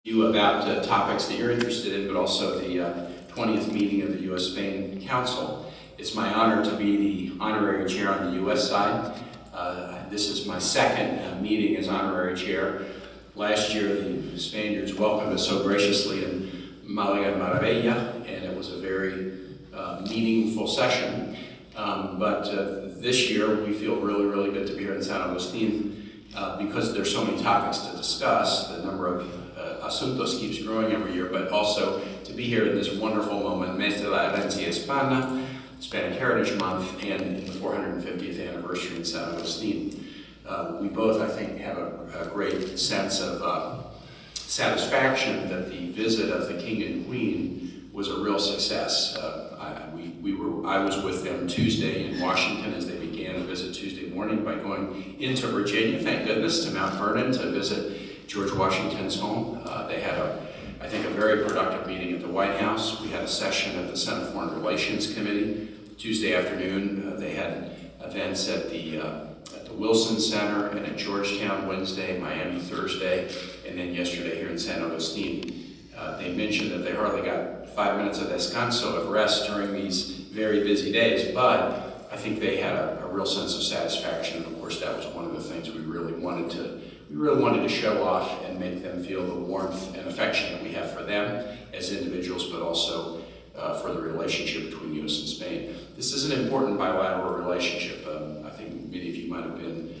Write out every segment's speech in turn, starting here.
You about topics that you're interested in, but also the 20th meeting of the U.S.-Spain Council. It's my honor to be the honorary chair on the U.S. side. This is my second meeting as honorary chair. Last year, the Spaniards welcomed us so graciously in Malaga Maravilla, and it was a very meaningful session. But this year, we feel really good to be here in San Agustin because there's so many topics to discuss. The number of asuntos keeps growing every year, but also to be here in this wonderful moment, Mes de la Herencia Hispana, Hispanic Heritage Month, and in the 450th anniversary in San Agustin. We both, I think, have a great sense of satisfaction that the visit of the King and Queen was a real success. I was with them Tuesday in Washington as they began a visit Tuesday morning by going into Virginia, thank goodness, to Mount Vernon to visit George Washington's home. They had, I think, a very productive meeting at the White House. We had a session at the Senate Foreign Relations Committee. Tuesday afternoon, they had events at the Wilson Center and at Georgetown Wednesday, Miami Thursday, and then yesterday here in San Agustin. They mentioned that they hardly got 5 minutes of descanso, of rest, during these very busy days, but I think they had a real sense of satisfaction, and of course that was one of the things we really wanted to show off and make them feel the warmth and affection that we have for them as individuals, but also for the relationship between U.S. and Spain. This is an important bilateral relationship. I think many of you might have been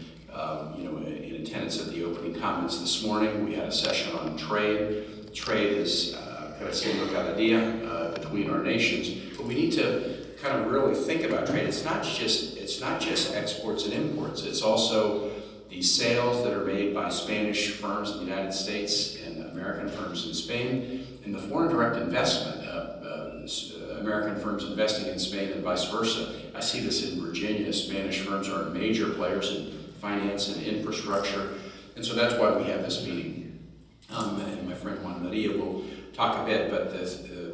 in attendance at the opening comments this morning. We had a session on trade. Trade is creciendo cada día between our nations, but we need to kind of really think about trade. It's not just exports and imports. It's also the sales that are made by Spanish firms in the United States and American firms in Spain, and the foreign direct investment, American firms investing in Spain and vice versa. I see this in Virginia. Spanish firms are major players in finance and infrastructure, and so that's why we have this meeting. And my friend Juan will talk a bit, but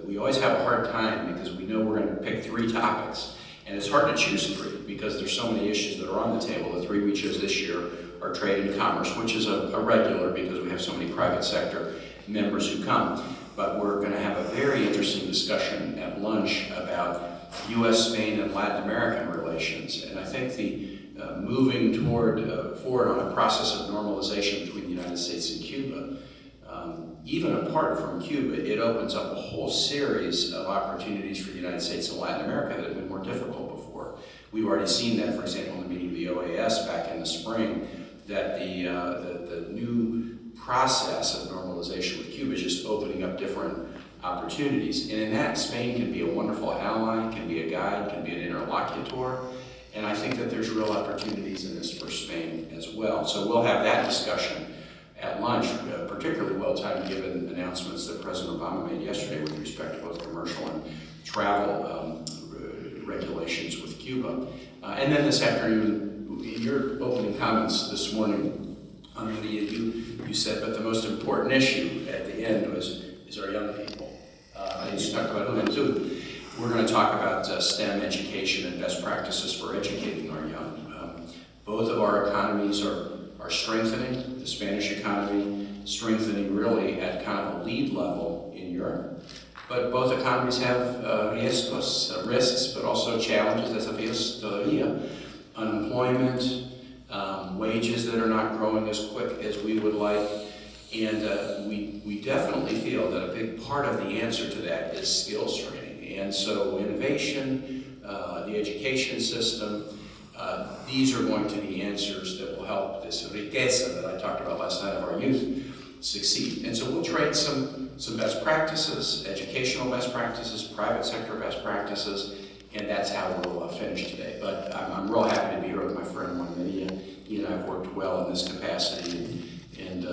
we always have a hard time because we know we're going to pick 3 topics, and it's hard to choose 3 because there's so many issues that are on the table. The 3 we chose this year are trade and commerce, which is a regular because we have so many private sector members who come. But we're going to have a very interesting discussion at lunch about U.S., Spain, and Latin American relations. And I think the moving forward on a process of normalization between the United States and Cuba, even apart from Cuba, it opens up a whole series of opportunities for the United States and Latin America that have been more difficult before. We've already seen that, for example, in the meeting of the OAS back in the spring, that the new process of normalization with Cuba is just opening up different opportunities. And in that, Spain can be a wonderful ally, can be a guide, can be an interlocutor. And I think that there's real opportunities in this for Spain as well. So we'll have that discussion at lunch, particularly well-timed given announcements that President Obama made yesterday with respect to both commercial and travel regulations with Cuba. And then this afternoon, in your opening comments this morning, you said, but the most important issue at the end is our young people. You talked about Juventud. We're going to talk about STEM education and best practices for educating our young. Both of our economies are strengthening. The Spanish economy strengthening really at kind of a lead level in Europe. But both economies have risks, but also challenges, desafíos todavía. Unemployment, wages that are not growing as quick as we would like. And we definitely feel that a big part of the answer to that is skills training. And so innovation, the education system, these are going to be answers that will help this riqueza that I talked about last night of our youth succeed. And so we'll trade some best practices, educational best practices, private sector best practices, and that's how we'll finish today. But I'm real happy to be here with my friend Juan. He and I have worked well in this capacity, and